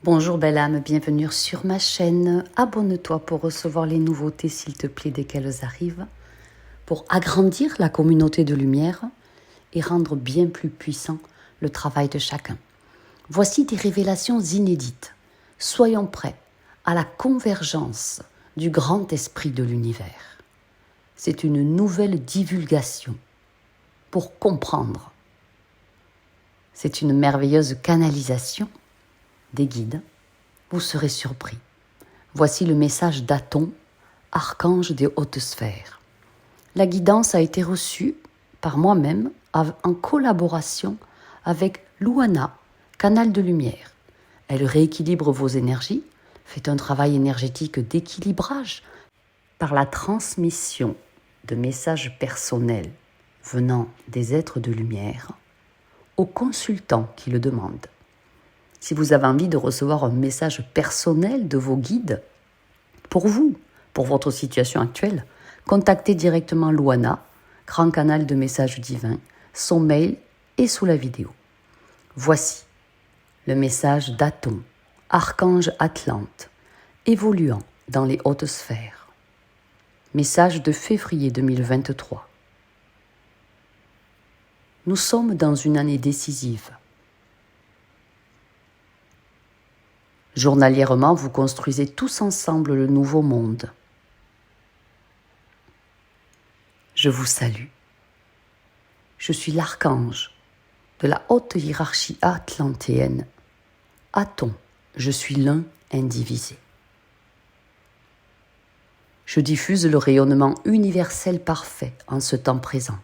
Bonjour belle âme, bienvenue sur ma chaîne. Abonne-toi pour recevoir les nouveautés s'il te plaît dès qu'elles arrivent, pour agrandir la communauté de lumière et rendre bien plus puissant le travail de chacun. Voici des révélations inédites. Soyons prêts à la convergence du grand esprit de l'univers. C'est une nouvelle divulgation pour comprendre. C'est une merveilleuse canalisation des guides. Vous serez surpris. Voici le message d'Aton, archange des hautes sphères. La guidance a été reçue par moi-même en collaboration avec Luana, canal de lumière. Elle rééquilibre vos énergies, fait un travail énergétique d'équilibrage par la transmission de messages personnels venant des êtres de lumière aux consultants qui le demandent. Si vous avez envie de recevoir un message personnel de vos guides, pour vous, pour votre situation actuelle, contactez directement Luana, grand canal de messages divins. Son mail est sous la vidéo. Voici le message d'Aton, archange Atlante, évoluant dans les hautes sphères. Message de février 2023. Nous sommes dans une année décisive. Journalièrement, vous construisez tous ensemble le nouveau monde. Je vous salue. Je suis l'archange de la haute hiérarchie atlantéenne. Aton, je suis l'un indivisé. Je diffuse le rayonnement universel parfait en ce temps présent.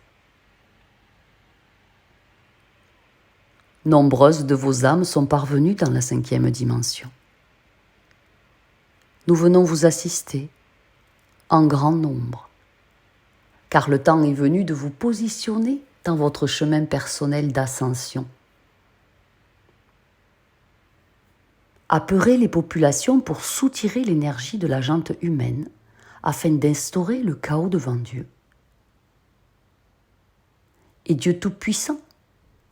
Nombreuses de vos âmes sont parvenues dans la 5e dimension. Nous venons vous assister en grand nombre, car le temps est venu de vous positionner dans votre chemin personnel d'ascension. Apeurez les populations pour soutirer l'énergie de la jante humaine afin d'instaurer le chaos devant Dieu. Et Dieu Tout-Puissant,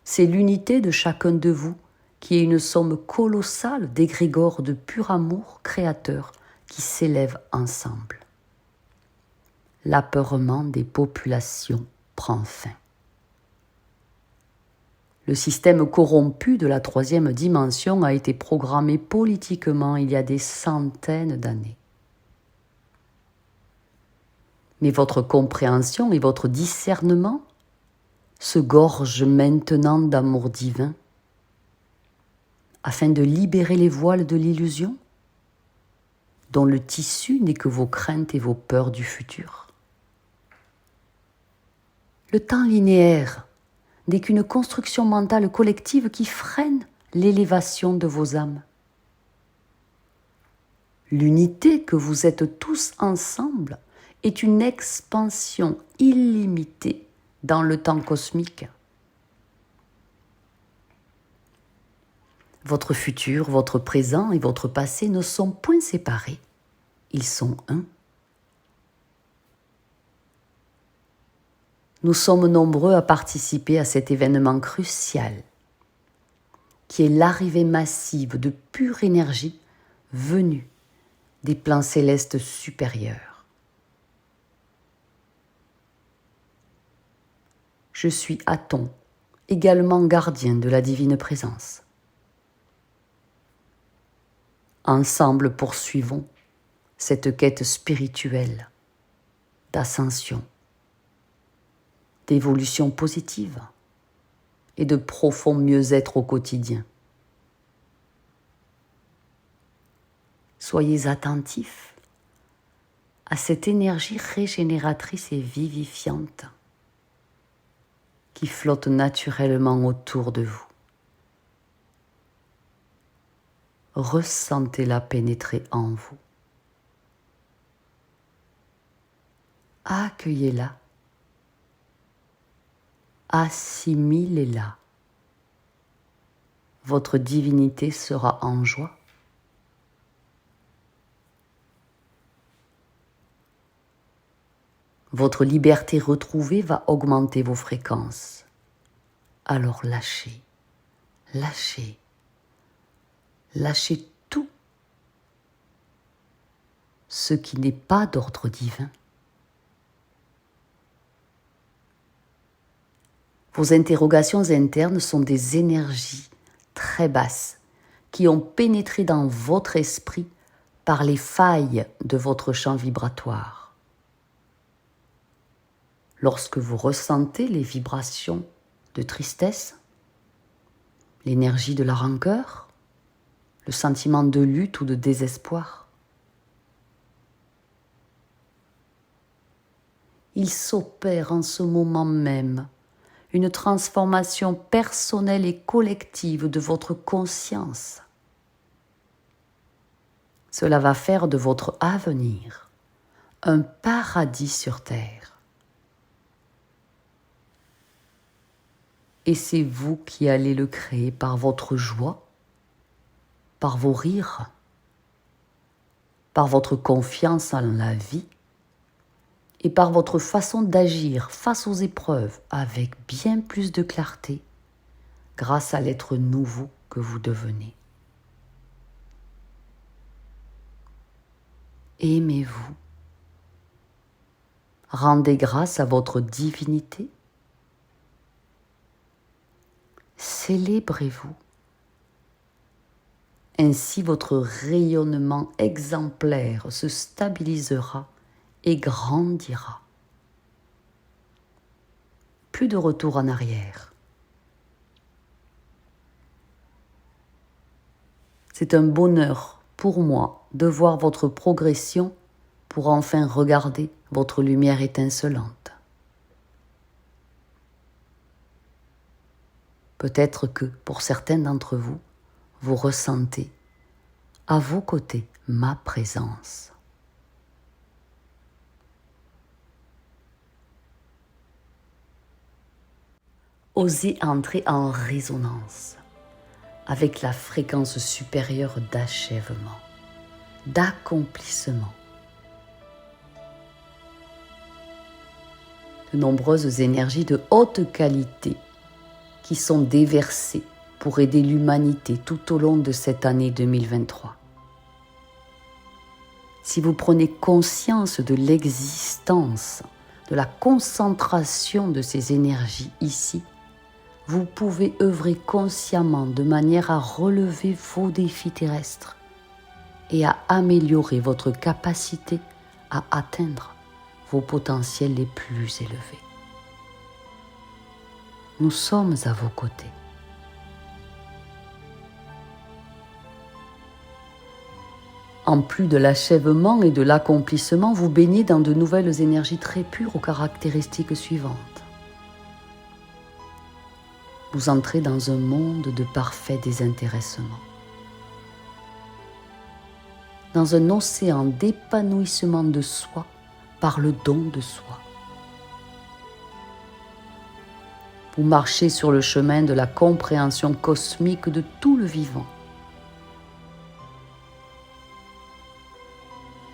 c'est l'unité de chacun de vous qui est une somme colossale d'égrégores de pur amour créateur qui s'élèvent ensemble. L'apeurement des populations prend fin. Le système corrompu de la 3e dimension a été programmé politiquement il y a des centaines d'années. Mais votre compréhension et votre discernement se gorgent maintenant d'amour divin afin de libérer les voiles de l'illusion dont le tissu n'est que vos craintes et vos peurs du futur. Le temps linéaire n'est qu'une construction mentale collective qui freine l'élévation de vos âmes. L'unité que vous êtes tous ensemble est une expansion illimitée dans le temps cosmique. Votre futur, votre présent et votre passé ne sont point séparés. Ils sont un. Nous sommes nombreux à participer à cet événement crucial, qui est l'arrivée massive de pure énergie venue des plans célestes supérieurs. Je suis Aton, également gardien de la divine présence. Ensemble poursuivons cette quête spirituelle d'ascension, d'évolution positive et de profond mieux-être au quotidien. Soyez attentifs à cette énergie régénératrice et vivifiante qui flotte naturellement autour de vous. Ressentez-la pénétrer en vous. Accueillez-la. Assimilez-la. Votre divinité sera en joie. Votre liberté retrouvée va augmenter vos fréquences. Alors lâchez, lâchez, lâchez ce qui n'est pas d'ordre divin. Vos interrogations internes sont des énergies très basses qui ont pénétré dans votre esprit par les failles de votre champ vibratoire. Lorsque vous ressentez les vibrations de tristesse, l'énergie de la rancœur, le sentiment de lutte ou de désespoir, il s'opère en ce moment même une transformation personnelle et collective de votre conscience. Cela va faire de votre avenir un paradis sur terre. Et c'est vous qui allez le créer par votre joie, par vos rires, par votre confiance en la vie et par votre façon d'agir face aux épreuves avec bien plus de clarté grâce à l'être nouveau que vous devenez. Aimez-vous. Rendez grâce à votre divinité. Célébrez-vous. Ainsi votre rayonnement exemplaire se stabilisera et grandira. Plus de retour en arrière. C'est un bonheur pour moi de voir votre progression pour enfin regarder votre lumière étincelante. Peut-être que pour certains d'entre vous, vous ressentez à vos côtés ma présence. Osez entrer en résonance avec la fréquence supérieure d'achèvement, d'accomplissement. De nombreuses énergies de haute qualité qui sont déversées pour aider l'humanité tout au long de cette année 2023. Si vous prenez conscience de l'existence, de la concentration de ces énergies ici, vous pouvez œuvrer consciemment de manière à relever vos défis terrestres et à améliorer votre capacité à atteindre vos potentiels les plus élevés. Nous sommes à vos côtés. En plus de l'achèvement et de l'accomplissement, vous baignez dans de nouvelles énergies très pures aux caractéristiques suivantes. Vous entrez dans un monde de parfait désintéressement, dans un océan d'épanouissement de soi par le don de soi. Vous marchez sur le chemin de la compréhension cosmique de tout le vivant.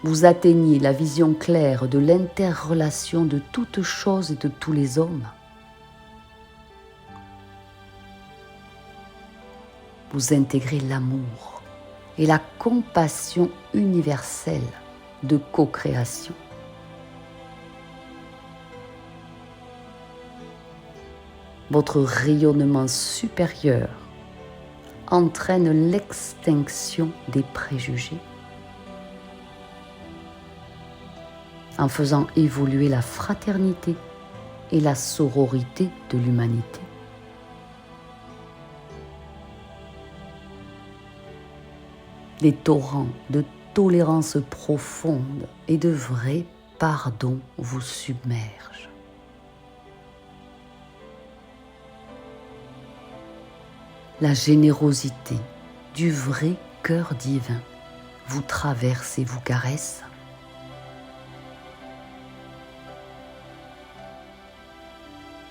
Vous atteignez la vision claire de l'interrelation de toutes choses et de tous les hommes. Vous intégrez l'amour et la compassion universelle de co-création. Votre rayonnement supérieur entraîne l'extinction des préjugés en faisant évoluer la fraternité et la sororité de l'humanité. Des torrents de tolérance profonde et de vrai pardon vous submergent. La générosité du vrai cœur divin vous traverse et vous caresse.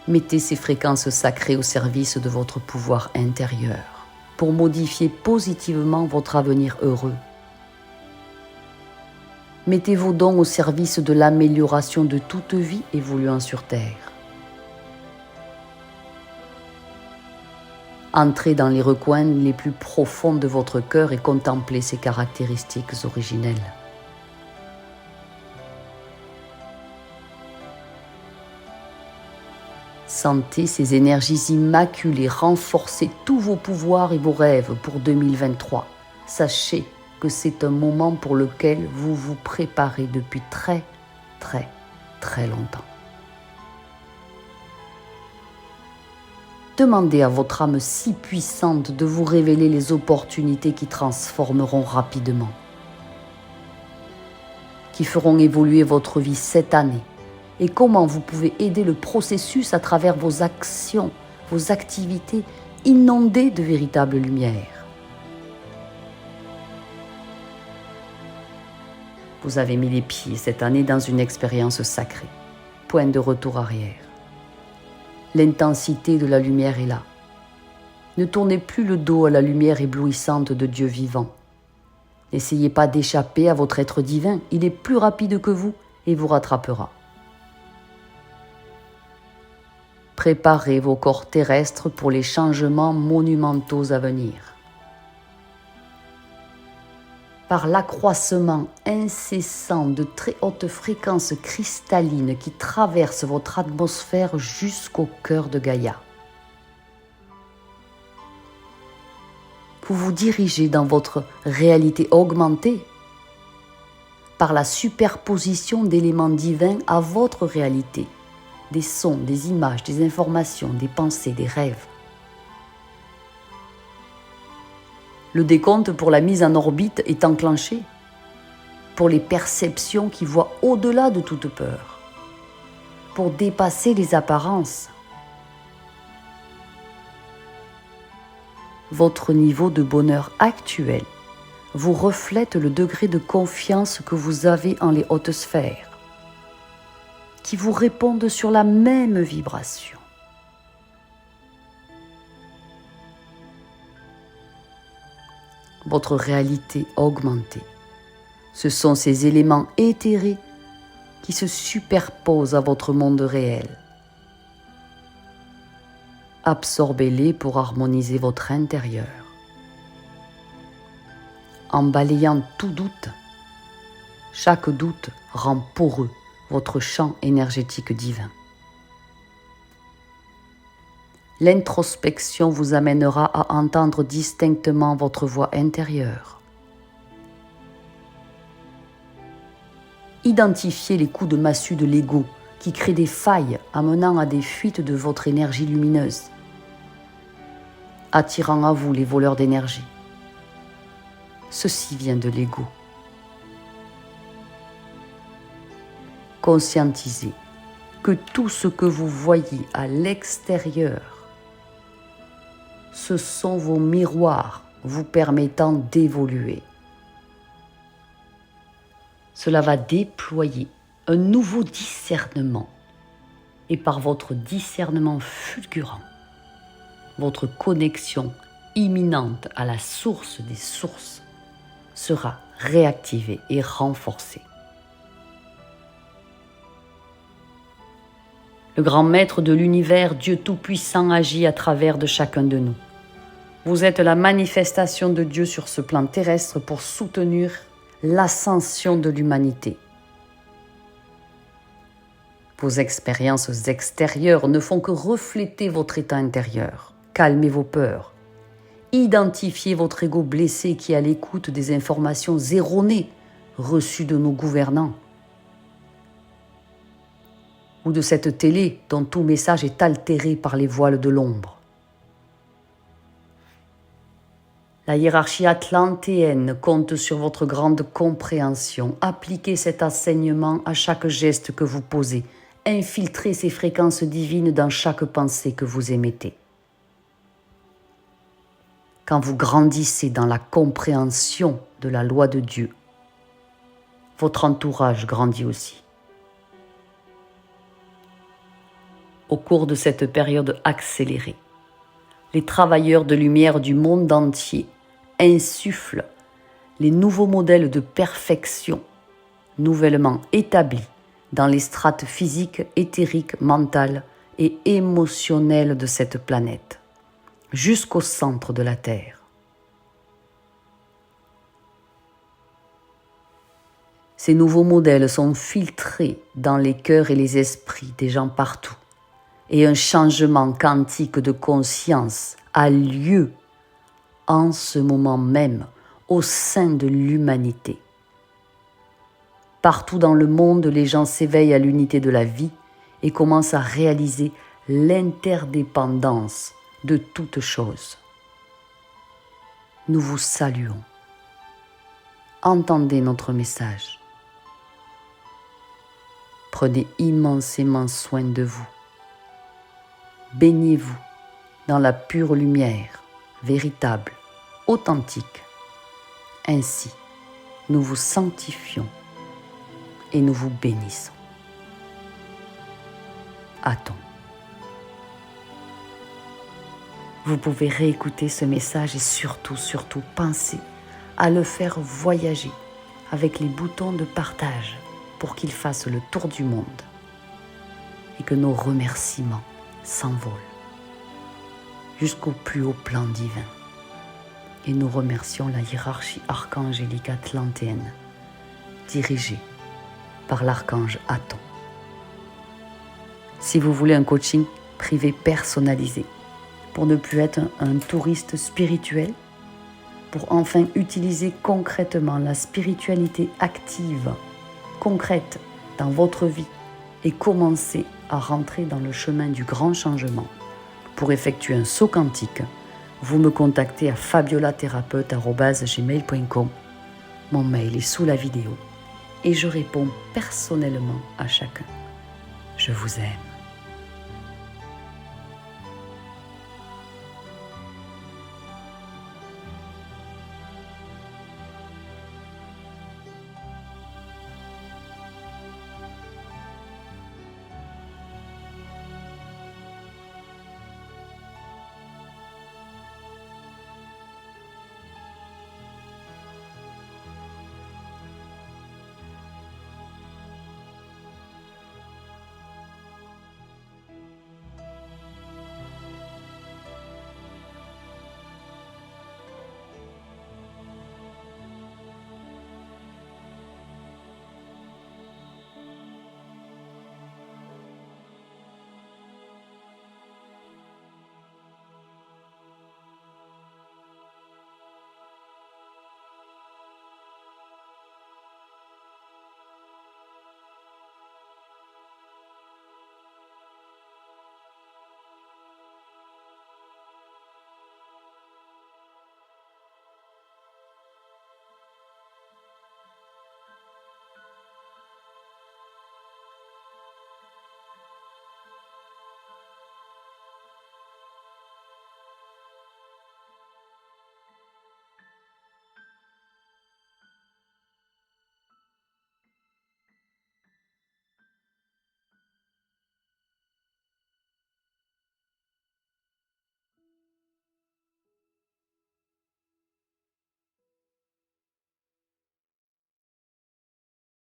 Mettez ces fréquences sacrées au service de votre pouvoir intérieur pour modifier positivement votre avenir heureux. Mettez vos dons au service de l'amélioration de toute vie évoluant sur Terre. Entrez dans les recoins les plus profonds de votre cœur et contemplez ses caractéristiques originelles. sentez ces énergies immaculées renforcer tous vos pouvoirs et vos rêves pour 2023. Sachez que c'est un moment pour lequel vous vous préparez depuis très, très, très longtemps. Demandez à votre âme si puissante de vous révéler les opportunités qui transformeront rapidement, qui feront évoluer votre vie cette année, et comment vous pouvez aider le processus à travers vos actions, vos activités inondées de véritable lumière. Vous avez mis les pieds cette année dans une expérience sacrée. Point de retour arrière. L'intensité de la lumière est là. Ne tournez plus le dos à la lumière éblouissante de Dieu vivant. N'essayez pas d'échapper à votre être divin. Il est plus rapide que vous et vous rattrapera. Préparez vos corps terrestres pour les changements monumentaux à venir. Par l'accroissement incessant de très hautes fréquences cristallines qui traversent votre atmosphère jusqu'au cœur de Gaïa. Vous vous dirigez dans votre réalité augmentée par la superposition d'éléments divins à votre réalité, des sons, des images, des informations, des pensées, des rêves. Le décompte pour la mise en orbite est enclenché, pour les perceptions qui voient au-delà de toute peur, pour dépasser les apparences. Votre niveau de bonheur actuel vous reflète le degré de confiance que vous avez en les hautes sphères, qui vous répondent sur la même vibration. Votre réalité augmentée. Ce sont ces éléments éthérés qui se superposent à votre monde réel. Absorbez-les pour harmoniser votre intérieur. En balayant tout doute, chaque doute rend poreux votre champ énergétique divin. L'introspection vous amènera à entendre distinctement votre voix intérieure. Identifiez les coups de massue de l'ego qui créent des failles amenant à des fuites de votre énergie lumineuse, attirant à vous les voleurs d'énergie. Ceci vient de l'ego. Conscientisez que tout ce que vous voyez à l'extérieur, ce sont vos miroirs vous permettant d'évoluer. Cela va déployer un nouveau discernement. Et par votre discernement fulgurant, votre connexion imminente à la source des sources sera réactivée et renforcée. Le grand maître de l'univers, Dieu Tout-Puissant, agit à travers de chacun de nous. Vous êtes la manifestation de Dieu sur ce plan terrestre pour soutenir l'ascension de l'humanité. Vos expériences extérieures ne font que refléter votre état intérieur. Calmez vos peurs. Identifiez votre ego blessé qui est à l'écoute des informations erronées reçues de nos gouvernants ou de cette télé dont tout message est altéré par les voiles de l'ombre. La hiérarchie atlantéenne compte sur votre grande compréhension. Appliquez cet enseignement à chaque geste que vous posez. Infiltrez ces fréquences divines dans chaque pensée que vous émettez. Quand vous grandissez dans la compréhension de la loi de Dieu, votre entourage grandit aussi. Au cours de cette période accélérée, les travailleurs de lumière du monde entier insufflent les nouveaux modèles de perfection nouvellement établis dans les strates physiques, éthériques, mentales et émotionnelles de cette planète, jusqu'au centre de la Terre. Ces nouveaux modèles sont filtrés dans les cœurs et les esprits des gens partout, et un changement quantique de conscience a lieu en ce moment même au sein de l'humanité. Partout dans le monde, les gens s'éveillent à l'unité de la vie et commencent à réaliser l'interdépendance de toutes choses. Nous vous saluons. Entendez notre message. Prenez immensément soin de vous. Baignez-vous dans la pure lumière, véritable, authentique. Ainsi, nous vous sanctifions et nous vous bénissons. Aton. Vous pouvez réécouter ce message et surtout pensez à le faire voyager avec les boutons de partage pour qu'il fasse le tour du monde et que nos remerciements s'envolent jusqu'au plus haut plan divin. Et nous remercions la hiérarchie archangélique atlantéenne dirigée par l'archange Aton. Si vous voulez un coaching privé personnalisé pour ne plus être un touriste spirituel, pour enfin utiliser concrètement la spiritualité active, concrète dans votre vie et commencer à rentrer dans le chemin du grand changement, pour effectuer un saut quantique, vous me contactez à fabiolathérapeute@gmail.com. Mon mail est sous la vidéo et je réponds personnellement à chacun. Je vous aime.